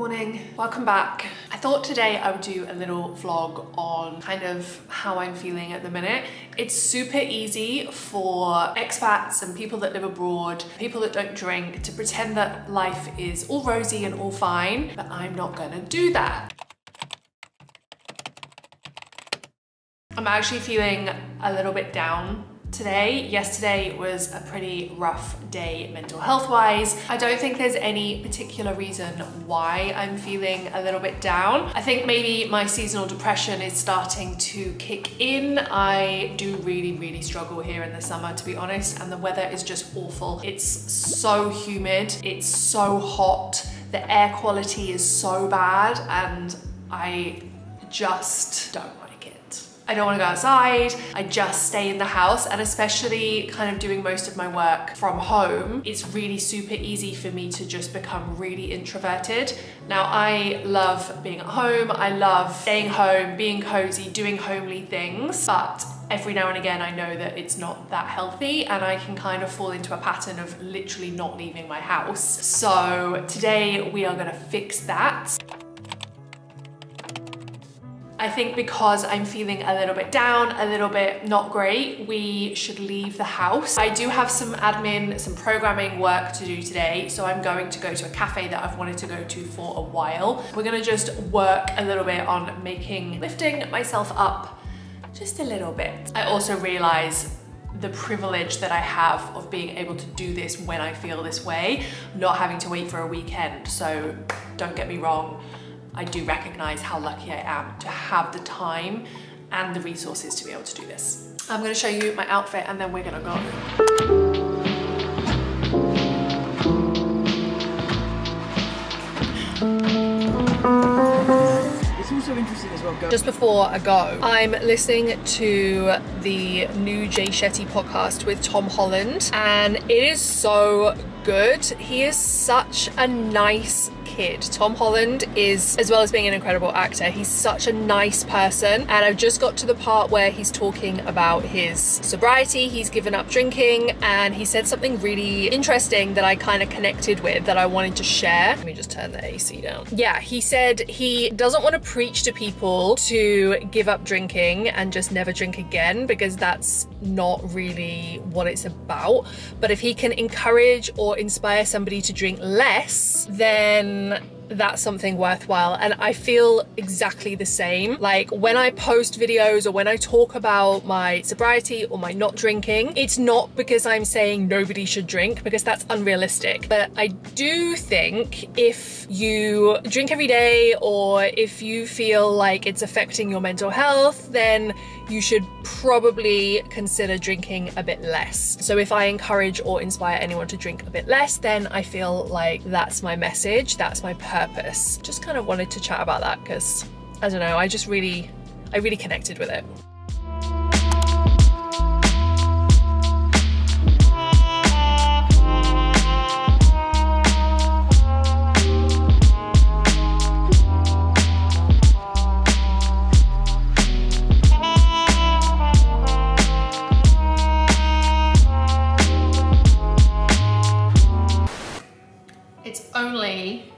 Morning, welcome back. I thought today I would do a little vlog on kind of how I'm feeling at the minute. It's super easy for expats and people that live abroad, people that don't drink, to pretend that life is all rosy and all fine, but I'm not gonna do that. I'm actually feeling a little bit down today. Yesterday was a pretty rough day mental health wise. I don't think there's any particular reason why I'm feeling a little bit down. I think maybe my seasonal depression is starting to kick in. I do really struggle here in the summer, to be honest, and the weather is just awful. It's so humid, it's so hot, the air quality is so bad, and I just don't like it. I don't want to go outside, I just stay in the house, and especially kind of doing most of my work from home, it's really super easy for me to just become really introverted. Now, I love being at home, I love staying home, being cozy, doing homely things, but every now and again I know that it's not that healthy and I can kind of fall into a pattern of literally not leaving my house. So today we are gonna fix that. I think because I'm feeling a little bit down, a little bit not great, we should leave the house. I do have some admin, some programming work to do today, so I'm going to go to a cafe that I've wanted to go to for a while. We're gonna just work a little bit on lifting myself up just a little bit. I also realize the privilege that I have of being able to do this when I feel this way, not having to wait for a weekend. So don't get me wrong, I do recognize how lucky I am to have the time and the resources to be able to do this. I'm gonna show you my outfit and then we're gonna go. It's also interesting as well. Just before I go, I'm listening to the new Jay Shetty podcast with Tom Holland, and it is so good. He is such a nice kid. Tom Holland is, as well as being an incredible actor, he's such a nice person, and I've just got to the part where he's talking about his sobriety. He's given up drinking, and he said something really interesting that I kind of connected with, that I wanted to share. Let me just turn the AC down. Yeah, he said he doesn't want to preach to people to give up drinking and just never drink again, because that's not really what it's about. But if he can encourage or inspire somebody to drink less, then that's something worthwhile. And I feel exactly the same. Like, when I post videos or when I talk about my sobriety or my not drinking, it's not because I'm saying nobody should drink, because that's unrealistic. But I do think if you drink every day, or if you feel like it's affecting your mental health, then you should probably consider drinking a bit less. So if I encourage or inspire anyone to drink a bit less, then I feel like that's my message, that's my purpose. Just kind of wanted to chat about that because, I don't know, I really connected with it. Only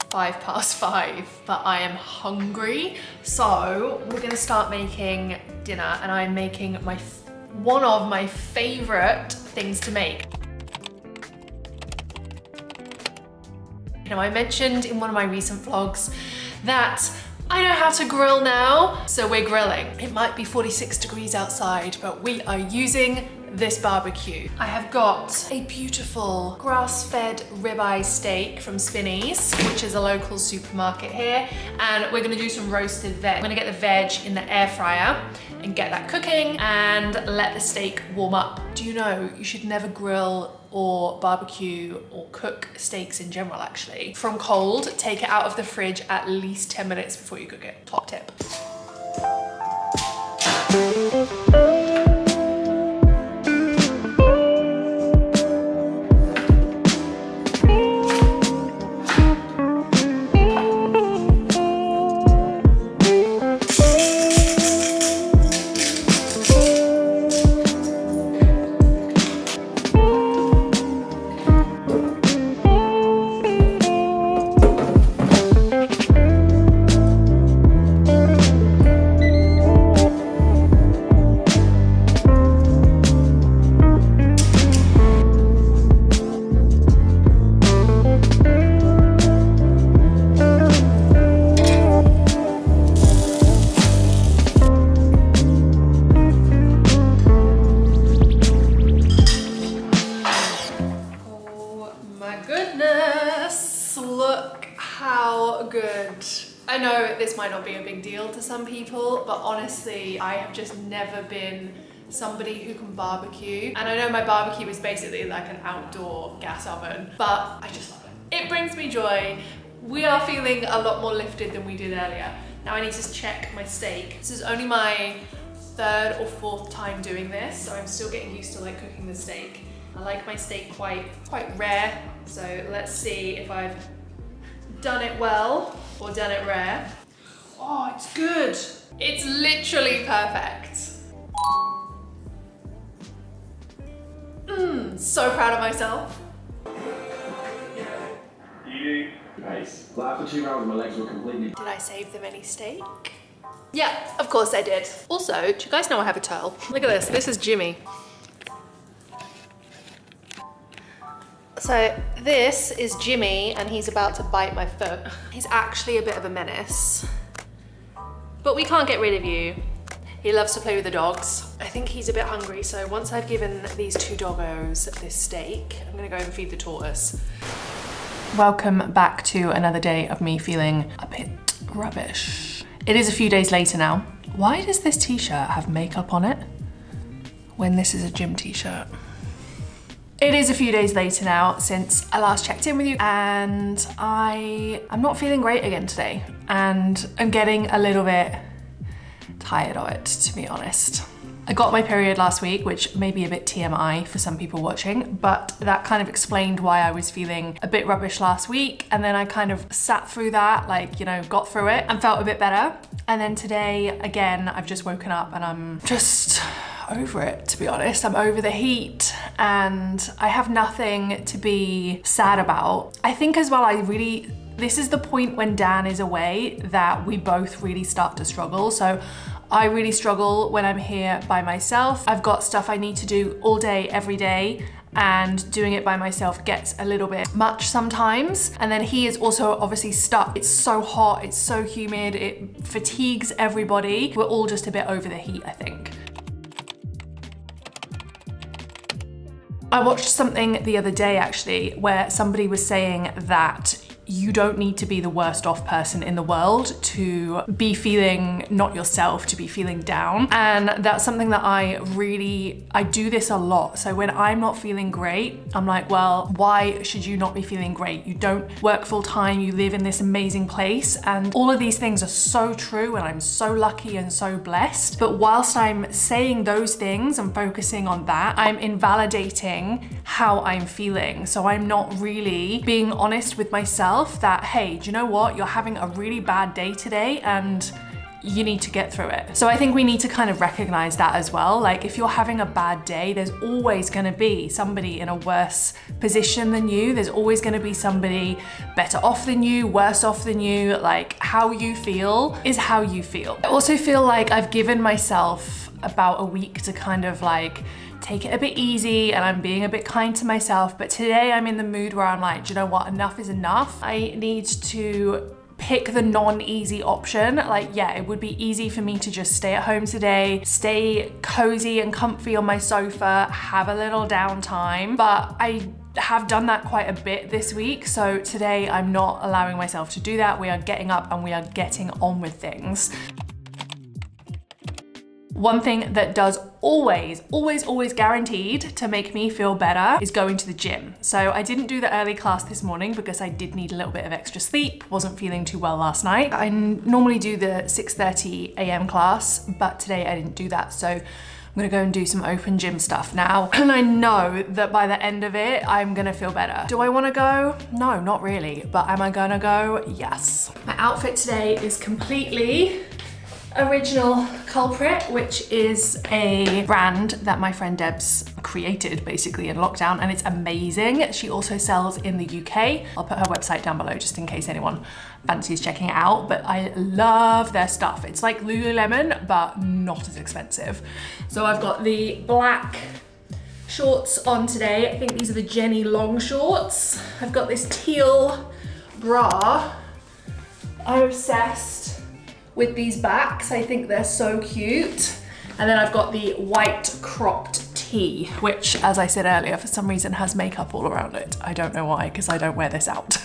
5:05, but I am hungry, so we're gonna start making dinner, and I'm making one of my favorite things to make. You know, I mentioned in one of my recent vlogs that I know how to grill now, so we're grilling. It might be 46 degrees outside, but we are using this barbecue. I have got a beautiful grass-fed ribeye steak from Spinneys, which is a local supermarket here, and we're gonna do some roasted veg. I'm gonna get the veg in the air fryer and get that cooking and let the steak warm up. Do you know, you should never grill or barbecue or cook steaks in general, actually. From cold, take it out of the fridge at least 10 minutes before you cook it. Top tip. How good. I know this might not be a big deal to some people, but honestly, I have just never been somebody who can barbecue. And I know my barbecue is basically like an outdoor gas oven, but I just love it. It brings me joy. We are feeling a lot more lifted than we did earlier. Now I need to check my steak. This is only my third or fourth time doing this, so I'm still getting used to like cooking the steak. I like my steak quite rare, so let's see if I've done it well or done it rare. Oh, it's good. It's literally perfect. So proud of myself. You pace. Like after 2 rounds, my legs were completely... Did I save them any steak? Yeah, of course I did. Also, do you guys know I have a turtle? Look at this. This is Jimmy. So this is Jimmy and he's about to bite my foot. He's actually a bit of a menace, but we can't get rid of you. He loves to play with the dogs. I think he's a bit hungry, so once I've given these 2 doggos this steak, I'm gonna go and feed the tortoise. Welcome back to another day of me feeling a bit rubbish. It is a few days later now. Why does this t-shirt have makeup on it when this is a gym t-shirt? It is a few days later now since I last checked in with you, and I'm not feeling great again today, and I'm getting a little bit tired of it, to be honest. I got my period last week, which may be a bit TMI for some people watching, but that kind of explained why I was feeling a bit rubbish last week, and then I kind of sat through that, like, you know, got through it and felt a bit better. And then today, again, I've just woken up and I'm just over it, to be honest. I'm over the heat and I have nothing to be sad about. I think as well, this is the point when Dan is away that we both really start to struggle. So I really struggle when I'm here by myself. I've got stuff I need to do all day, every day, and doing it by myself gets a little bit much sometimes. And then he is also obviously stuck. It's so hot, it's so humid, it fatigues everybody. We're all just a bit over the heat, I think. I watched something the other day actually where somebody was saying that you don't need to be the worst off person in the world to be feeling not yourself, to be feeling down. And that's something that I do this a lot. So when I'm not feeling great, I'm like, well, why should you not be feeling great? You don't work full time, you live in this amazing place. And all of these things are so true and I'm so lucky and so blessed. But whilst I'm saying those things and focusing on that, I'm invalidating how I'm feeling. So I'm not really being honest with myself that, hey, do you know what? You're having a really bad day today and you need to get through it. So I think we need to kind of recognize that as well. Like if you're having a bad day, there's always gonna be somebody in a worse position than you. There's always gonna be somebody better off than you, worse off than you. Like how you feel is how you feel. I also feel like I've given myself about a week to kind of like take it a bit easy and I'm being a bit kind to myself. But today I'm in the mood where I'm like, do you know what? Enough is enough. I need to pick the non-easy option. Like, yeah, it would be easy for me to just stay at home today, stay cozy and comfy on my sofa, have a little downtime, but I have done that quite a bit this week. So today I'm not allowing myself to do that. We are getting up and we are getting on with things. One thing that does always guaranteed to make me feel better is going to the gym. So I didn't do the early class this morning because I did need a little bit of extra sleep. Wasn't feeling too well last night. I normally do the 6:30 a.m. class, but today I didn't do that. So I'm gonna go and do some open gym stuff now. And I know that by the end of it, I'm gonna feel better. Do I wanna go? No, not really. But am I gonna go? Yes. My outfit today is completely Original Culprit, which is a brand that my friend Deb's created basically in lockdown, and it's amazing. She also sells in the UK. I'll put her website down below just in case anyone fancies checking it out, but I love their stuff. It's like Lululemon, but not as expensive. So I've got the black shorts on today. I think these are the Jenny long shorts. I've got this teal bra. I'm obsessed with these backs. I think they're so cute. And then I've got the white cropped tee, which, as I said earlier, for some reason has makeup all around it. I don't know why, because I don't wear this out.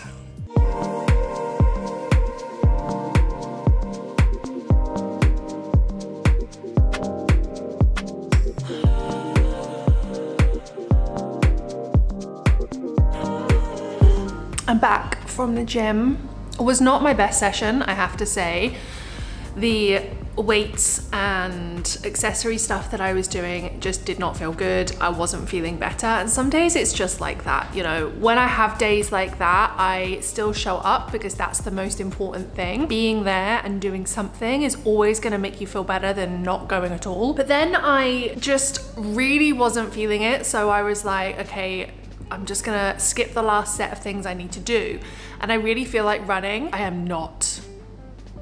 back from the gym. It was not my best session, I have to say. The weights and accessory stuff that I was doing just did not feel good. I wasn't feeling better, and some days it's just like that, you know. When I have days like that, I still show up because that's the most important thing. Being there and doing something is always gonna make you feel better than not going at all. But then I just really wasn't feeling it, so I was like, okay, I'm just gonna skip the last set of things I need to do. And I really feel like running. I am not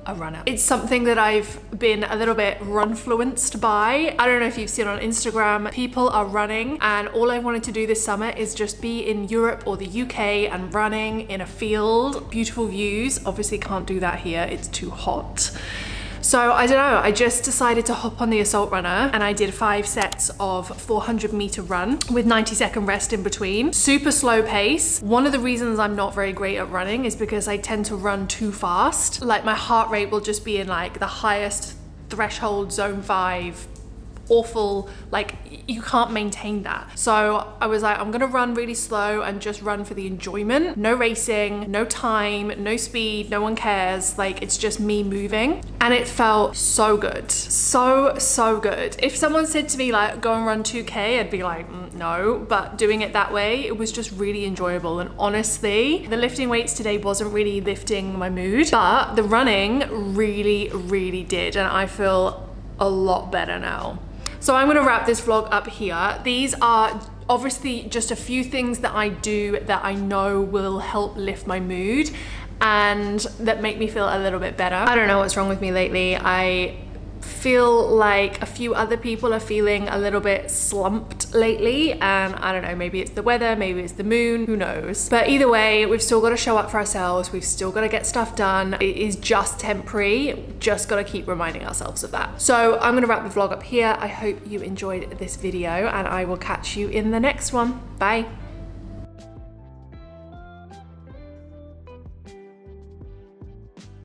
a runner. It's something that I've been a little bit run-fluenced by. I don't know if you've seen on Instagram, people are running, and all I wanted to do this summer is just be in Europe or the UK and running in a field. Beautiful views. Obviously can't do that here, it's too hot. So I don't know, I just decided to hop on the Assault Runner and I did 5 sets of 400-meter run with 90-second rest in between. Super slow pace. One of the reasons I'm not very great at running is because I tend to run too fast. Like my heart rate will just be in like the highest threshold, zone 5, awful, like you can't maintain that. So I was like, I'm gonna run really slow and just run for the enjoyment. No racing, no time, no speed, no one cares. Like it's just me moving. And it felt so good. So good. If someone said to me like, go and run 2K, I'd be like, no. But doing it that way, it was just really enjoyable. And honestly, the lifting weights today wasn't really lifting my mood, but the running really did. And I feel a lot better now. So I'm gonna wrap this vlog up here. These are obviously just a few things that I do that I know will help lift my mood and that make me feel a little bit better. I don't know what's wrong with me lately. I feel like a few other people are feeling a little bit slumped lately, and I don't know, maybe it's the weather, maybe it's the moon, who knows. But either way, we've still got to show up for ourselves, we've still got to get stuff done. It is just temporary, just got to keep reminding ourselves of that. So I'm gonna wrap the vlog up here. I hope you enjoyed this video and I will catch you in the next one. Bye.